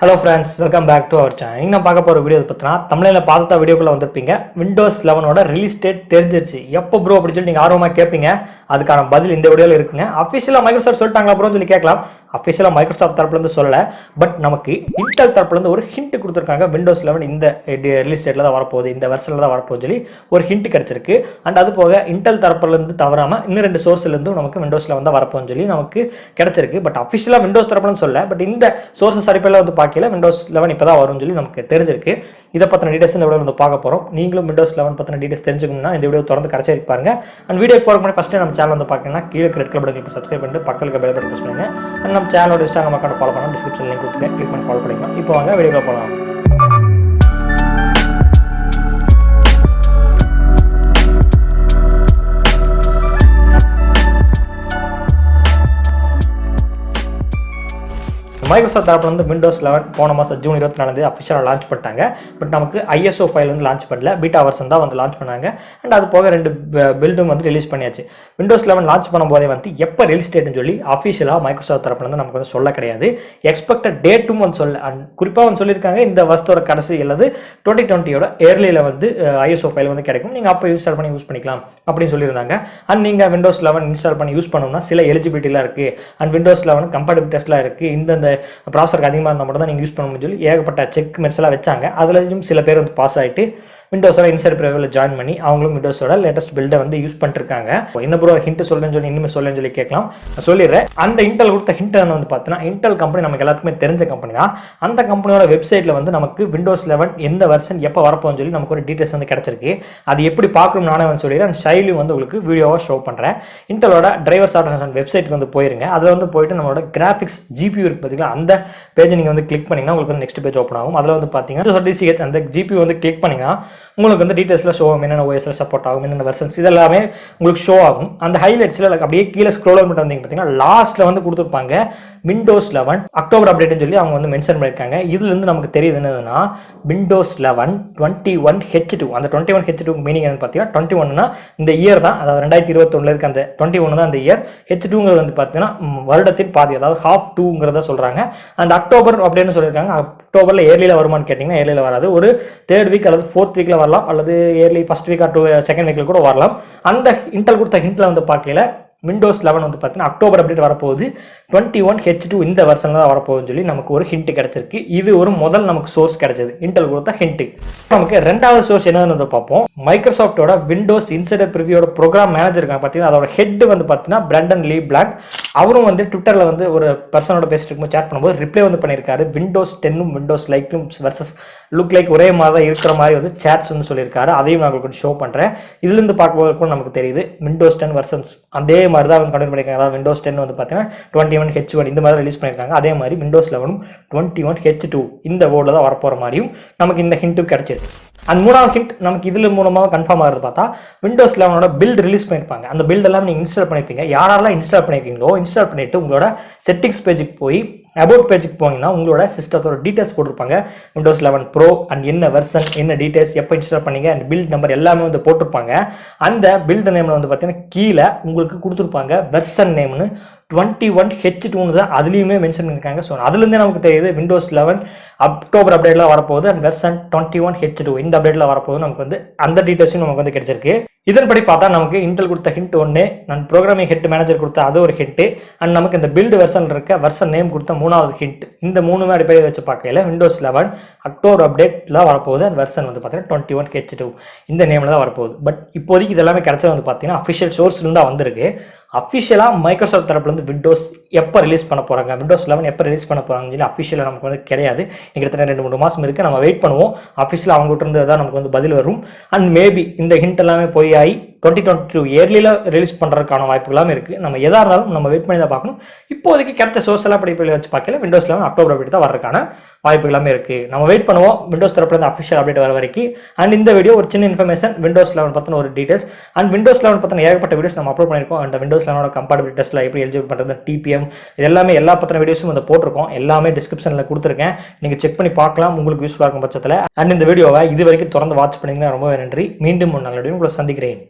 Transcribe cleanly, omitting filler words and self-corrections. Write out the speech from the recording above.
Hello friends, welcome back to our channel. இன்னைக்கு நான் பார்க்க போற வீடியோ பத்தினா தமிழ்ல பார்த்த வீடியோக்குள்ள வந்திருப்பீங்க. Windows 11 ஓட ரிலீஸ் டேட் தெரிஞ்சிருச்சு. எப்போ ப்ரோ அப்படி சொல்லி நீங்க ஆர்வமா கேப்பீங்க. அதுக்கான பதில் இந்த வீடியோல இருக்குங்க. ஆபீஷியலா மைக்ரோசாஃப்ட் சொல்லிட்டாங்களா ப்ரோன்னு சொல்லி கேட்கலாம். அஃபிஷியலா மைக்ரோசாஃப்ட் தரப்புல இருந்து சொல்லல, பட் நமக்கு இன்டெல் தரப்புல இருந்து ஒரு ஹிண்ட் கொடுத்திருக்காங்க. விண்டோஸ் 11 இந்த ரிலீஸ் டேட்ல தான் வரப்போகுது, இந்த வெர்ஷன்ல தான் வரப்போகுது சொல்லி ஒரு ஹிண்ட் கிடைச்சிருக்கு. அண்ட் அது போக இன்டெல் தரப்புல இருந்து தவறாம இன்னும் ரெண்டு சோர்ஸ்ல இருந்து நமக்கு விண்டோஸ் 11 தான் வரப்போகுதுன்னு சொல்லி நமக்கு கிடைச்சிருக்கு. பட் அஃபிஷியலா விண்டோஸ் தரப்புல சொல்லல, பட் இந்த சோர்சஸ் அடிப்படையில் வந்து பார்க்கல விண்டோஸ் 11 இப்பதான் வரும்னு சொல்லி நமக்கு தெரிஞ்சிருக்கு. இதை பத்தின டீடைல்ஸ் இந்த வீடியோ வந்து பார்க்க போறோம். நீங்களும் விண்டோஸ் 11 பத்தின டீடைல்ஸ் தெரிஞ்சுக்கணும்னா இந்த வீடியோ தொடர்ந்து கடைசி வரைக்கும் பாருங்க. அண்ட் வீடியோ போறதுக்கு முன்னாடி ஃபர்ஸ்ட் நம்ம சேனல் வந்து பார்க்கணும்னா கீழே ரெட் கலர் பட்டனை சப்ஸ்கிரைப் பண்ணிட்டு பக்கத்துல பெல் பட்டன் பிரஸ் பண்ணுங்க. அண்ட் நம்ம சேனலோட இன்ஸ்டாகிராம் அக்கௌண்ட் ஃபாலோ பண்ணா டிஸ்கிரிப்ஷன் லிங்க் கொடுத்துருக்கேன், கிளிக் பண்ணி ஃபாலோ பண்ணிக்கலாம். இப்போ வாங்க வீடியோக்குள்ள போகலாம். மைக்ரோசாஃப்ட் தரப்புல வந்து விண்டோஸ் 11 போன மாதம் ஜூன் 24 அஃபிஷியலாக லான்ச் பண்ணிட்டாங்க. பட் நமக்கு ஐஎஸ்ஓ ஃபைல் வந்து லான்ச் பண்ணல, பீட்டா வெர்ஷன் தான் வந்து லான்ச் பண்ணாங்க. அண்ட் அது போக ரெண்டு பில்டும் வந்து ரிலீஸ் பண்ணியாச்சு. விண்டோஸ் 11 லான்ச் பண்ணும்போதே வந்து எப்போ ரிலீஸ் டேட்னு சொல்லி அஃபிஷியலாக மைக்ரோசாஃப்ட் தரப்புல வந்து நமக்கு வந்து சொல்ல கிடையாது. எக்ஸ்பெக்டட் டேட்டும் வந்து சொல்ல, அண்ட் குறிப்பாக வந்து சொல்லியிருக்காங்க இந்த வருஷத்தோட கடைசி அல்லது 2020 ஏர்லியில் வந்து ஐஎஸ்ஓ ஃபைல் வந்து கிடைக்கும், நீங்கள் அப்போ இன்ஸ்டால் பண்ணி யூஸ் பண்ணிக்கலாம் அப்படின்னு சொல்லியிருந்தாங்க. அண்ட் நீங்கள் விண்டோஸ் 11 இன்ஸ்டால் பண்ணி யூஸ் பண்ணணும்னா சில எலிஜிபிலிட்டிலாம் இருக்குது. அண்ட் விண்டோஸ் 11 கம்பேட்டபிலிட்டிஸ்லாம் இருக்குது. இந்த ப்ராசருக்கு அதிகமாக இருந்தால் மட்டும் தான் நீங்கள் யூஸ் பண்ண முடியும் சொல்லி ஏகப்பட்ட செக் மெட்ஸ் எல்லாம் வச்சாங்க. அதுலேயும் சில பேர் வந்து பாஸ் ஆகிட்டு விண்டோஸோட இன்சைட் ப்ரிவியூவில் ஜாயின் பண்ணி அவங்களும் விண்டோஸோட லேட்டஸ்ட் பில்டை வந்து யூஸ் பண்ணிருக்காங்க. என்ன ப்ரோ ஹிண்ட் சொல்லுன்னு சொல்லி இனிமேல் சொல்லுன்னு சொல்லி கேட்கலாம். சொல்லிடுறேன். அந்த இன்டெல் கொடுத்த ஹிண்ட் வந்து பார்த்தீங்கன்னா இன்டெல் கம்பெனி நமக்கு எல்லாத்துக்குமே தெரிஞ்ச கம்பெனி தான். அந்த கம்பெனியோட வெப்சைட்டில் வந்து நமக்கு விண்டோஸ் 11 எந்த வெர்ஷன் எப்போ வரப்போன்னு சொல்லி நமக்கு ஒரு டீட்டெயில்ஸ் வந்து கிடைச்சிருக்கு. அது எப்படி பார்க்கணும் நானே வந்து சொல்லிடுறேன். அந்த ஷைலியும் வந்து உங்களுக்கு வீடியோவாக ஷோ பண்ணுறேன். இன்டெலோட டிரைவர் சாஃப்ட்வேர் வெப்சைட்டுக்கு வந்து போயிருங்க. அதில் வந்து போயிட்டு நம்மளோட கிராஃபிக்ஸ் ஜிபியூ இருக்கு பார்த்தீங்களா, அந்த பேஜை நீங்கள் வந்து கிளிக் பண்ணிங்கன்னா உங்களுக்கு வந்து நெக்ஸ்ட் பேஜ் ஓப்பன் ஆகும். அதில் வந்து பார்த்தீங்கன்னா அந்த ஜிபியூ வந்து கிளிக் பண்ணிங்கன்னா உங்களுக்கு வந்து டீட்டெயில்ஸில் ஷோ ஆகும். என்னென்ன ஓஎஸ்ல சப்போர்ட் ஆகும், என்னென்ன வெர்ஷன்ஸ் இதெல்லாமே உங்களுக்கு ஷோ ஆகும். அந்த ஹைலைட்ஸில் அப்படியே கீழே ஸ்க்ரோல் பண்ணிட்டு வந்தீங்க பார்த்தீங்கன்னா லாஸ்ட்டில் வந்து கொடுத்துருப்பாங்க விண்டோஸ் 11 அக்டோபர் அப்டேட்னு சொல்லி அவங்க வந்து மென்ஷன் பண்ணியிருக்காங்க. இதுலேருந்து நமக்கு தெரியுது என்னதுன்னா விண்டோஸ் 11 21H2. அந்த 21H2 மீனிங் என்னன்னு பார்த்தீங்கன்னா 21னா இந்த இயர் தான், அதாவது 2021 இருக்க அந்த 21 தான் அந்த இயர். H2ங்கிறது வந்து பார்த்தீங்கன்னா வருடத்தின் பாதி, அதாவது ஹாஃப் 2ங்கிறத சொல்கிறாங்க. அந்த அக்டோபர் அப்படின்னு சொல்லியிருக்காங்க. அக்டோபரில் ஏர்லியில் வருமானு கேட்டிங்கன்னா ஏர்லியில் வராது. ஒரு 3rd வீக் அல்லது 4th வீக்கில் வரலாம், அல்லது early first week or 2nd வீக்கில் கூட வரலாம். அந்த இன்டெல் கொடுத்த ஹிண்ட்ல வந்து பார்க்கல விண்டோஸ் 11 வந்து பார்த்தீங்கன்னா அக்டோபர் அப்டேட் வரப்போகுது, 21H2 இந்த வெர்ஷனில் தான் வரப்போகுதுன்னு சொல்லி நமக்கு ஒரு ஹிண்ட் கிடைச்சிருக்கு. இது ஒரு முதல் நமக்கு சோர்ஸ் கிடைச்சது, இன்டெல் கொடுத்த ஹிண்ட். நமக்கு ரெண்டாவது சோர்ஸ் என்னன்னு பார்ப்போம். மைக்ரோசாஃப்டோட விண்டோஸ் இன்சைடர் ப்ரிவியூட ப்ரோக்ராம் மேனேஜர் இருக்காங்க பார்த்தீங்கன்னா, அதோட ஹெட் வந்து பார்த்தீங்கன்னா பிரண்டன் லீ பிளாக். அவரும் வந்து ட்விட்டரில் வந்து ஒரு பர்சனோட பேசிட்டு இருக்கும்போது சேட் பண்ணும்போது ரிப்ளை வந்து பண்ணியிருக்காரு. விண்டோஸ் 10ம் விண்டோஸ் லைக்கும் வெர்சஸ் லுக் லைக் ஒரே மாதிரி தான் இருக்கிற மாதிரி வந்து சேட்ஸ் வந்து சொல்லியிருக்காரு. அதையும் நான் உங்களுக்கு ஷோ பண்ணுறேன். இதுலேருந்து பார்க்கும்போது நமக்கு தெரியுது விண்டோஸ் 10 வெர்ஷன்ஸ் அதே மாதிரி தான் கண்டினியூ பண்ணியிருக்காங்க. அதாவது விண்டோஸ் 10 வந்து பார்த்தீங்கன்னா 21H1 இந்த மாதிரி ரிலீஸ் பண்ணியிருக்காங்க. அதே மாதிரி விண்டோஸ் 11 21H2 இந்த வேர்டில் தான் வரப்போகிற மாதிரியும் நமக்கு இந்த ஹிண்ட்டும் கிடைச்சிருக்கு. அந்த மூணாவது ஹிண்ட் நமக்கு இதில் மூலமாக கன்ஃபார்ம் ஆகிறது பார்த்தா விண்டோஸ் 11ஓட பில்ட் ரிலீஸ் பண்ணியிருப்பாங்க. அந்த பில்ட் எல்லாம் நீங்கள் இன்ஸ்டால் பண்ணியிருப்பீங்க. யாரெல்லாம் இன்ஸ்டால் பண்ணியிருக்கீங்களோ இன்ஸ்டால் பண்ணிட்டு உங்களோட செட்டிங்ஸ் பேஜுக்கு போய் அபவுட் பேஜுக்கு போனீங்கன்னா உங்களோட சிஸ்டத்தோட டீட்டெயில்ஸ் போட்டிருப்பாங்க. விண்டோஸ் 11 ப்ரோ அண்ட் என்ன வெர்ஷன், என்ன டீட்டெயில்ஸ், எப்போ இன்ஸ்டால் பண்ணீங்க, அண்ட் பில்ட் நம்பர் எல்லாமே வந்து போட்டிருப்பாங்க. அந்த பில்ட் நேமில் வந்து பார்த்தீங்கன்னா கீழே உங்களுக்கு கொடுத்துருப்பாங்க வெர்ஷன் நேம்னு 21H2 தான் அதுலேயுமே மென்ஷன் பண்ணியிருக்காங்க. ஸோ அதுலேருந்தே நமக்கு தெரியுது விண்டோஸ் 11 அக்டோபர் அப்டேட்லாம் வரப்போகுது, அண்ட் வெர்ஷன் 21H2 இந்த அப்டேட்டில் வரப்போகுது. நமக்கு வந்து அந்த டீட்டெயில்ஸும் நமக்கு வந்து கிடைச்சிருக்கு. இதன்படி பார்த்தா நமக்கு இன்டெல் கொடுத்த ஹிண்ட் ஒன்று, நான் ப்ரோக்ராமிங் ஹெட் மேனேஜர் கொடுத்த அது ஒரு ஹிண்ட், அண்ட் நமக்கு இந்த பில்டு வெர்ஷன் இருக்க வெர்ஷன் நேம் கொடுத்த மூணாவது ஹிண்ட். இந்த மூணுமே அடிப்படையில் வச்சு பார்க்கல விண்டோஸ் 11 அக்டோபர் அப்டேட்ல வரப்போகுது, அண்ட் வெர்ஷன் வந்து பார்த்தீங்கன்னா 21H2 இந்த நேமில் தான் வரப்போகுது. பட் இப்போதைக்கு இதெல்லாமே கிடைச்சது வந்து பார்த்தீங்கன்னா அஃபிஷியல் சோர்ஸ்லேருந்து தான் வந்திருக்கு. அஃபிஷியலாக மைக்ரோசாஃப்ட் தரப்புலேருந்து விண்டோஸ் எப்போ ரிலீஸ் பண்ண போகிறாங்க, விண்டோஸ் 11 எப்போ ரிலீஸ் பண்ண போகிறாங்கன்னு சொல்லி அஃபிஷியலாக நமக்கு வந்து கிடையாது. கிட்டத்தட்ட 2-3 மாதம் இருக்குது, நம்ம வெயிட் பண்ணுவோம். அஃபிஷியலாக அவங்ககிட்ட இருந்து தான் நமக்கு வந்து பதில் வரும். அண்ட் மேபி இந்த ஹிண்ட் எல்லாமே போய் ஆகி 2022 இயர்லியில் ரிலீஸ் பண்ணுறதுக்கான வாய்ப்புகளாமே இருக்குது. நம்ம எதாக இருந்தாலும் நம்ம வெயிட் பண்ணி தான் பார்க்கணும். இப்போதைக்கு கிடைச்ச சோர்ஸ் எல்லாம் படிப்பில் வச்சு பார்க்கல விண்டோஸ் 11 அக்டோபர் அப்டேட் தான் வரதுக்கான வாய்ப்பு எல்லாமே இருக்குது. நம்ம வெயிட் பண்ணுவோம் விண்டோஸ் தரப்புலேருந்து அஃபிஷியல் அப்டேட் வர வரைக்கும். அண்ட் இந்த வீடியோ ஒரு சின்ன இன்ஃபர்மேஷன், விண்டோஸ் 11 பற்றின ஒரு டீட்டெயில்ஸ். அண்ட் விண்டோஸ் 11 பற்றின ஏகப்பட்ட வீடியோஸ் நம்ம அப்லோட் பண்ணியிருக்கோம். அந்த விண்டோஸ் 11 கம்பேட்டபிலிட்டி டெஸ்ட்டில் எப்படி எலிஜிபிள் பண்ணுறது, TPM இது எல்லாமே எல்லா பற்றின வீடியோஸும் வந்து போட்டிருக்கோம். எல்லாமே டிஸ்கிரிப்ஷனில் கொடுத்துருக்கேன், நீங்கள் செக் பண்ணி பார்க்கலாம் உங்களுக்கு யூஸ்ஃபுல்லாக இருக்கும் பட்சத்தில். அண்ட் இந்த வீடியோவை இது வரைக்கும் தொடர்ந்து வாட்ச் பண்ணிங்கன்னா ரொம்ப நன்றி. மீண்டும் ஒரு நல்ல வீடியோ உங்களை சந்திக்கிறேன்.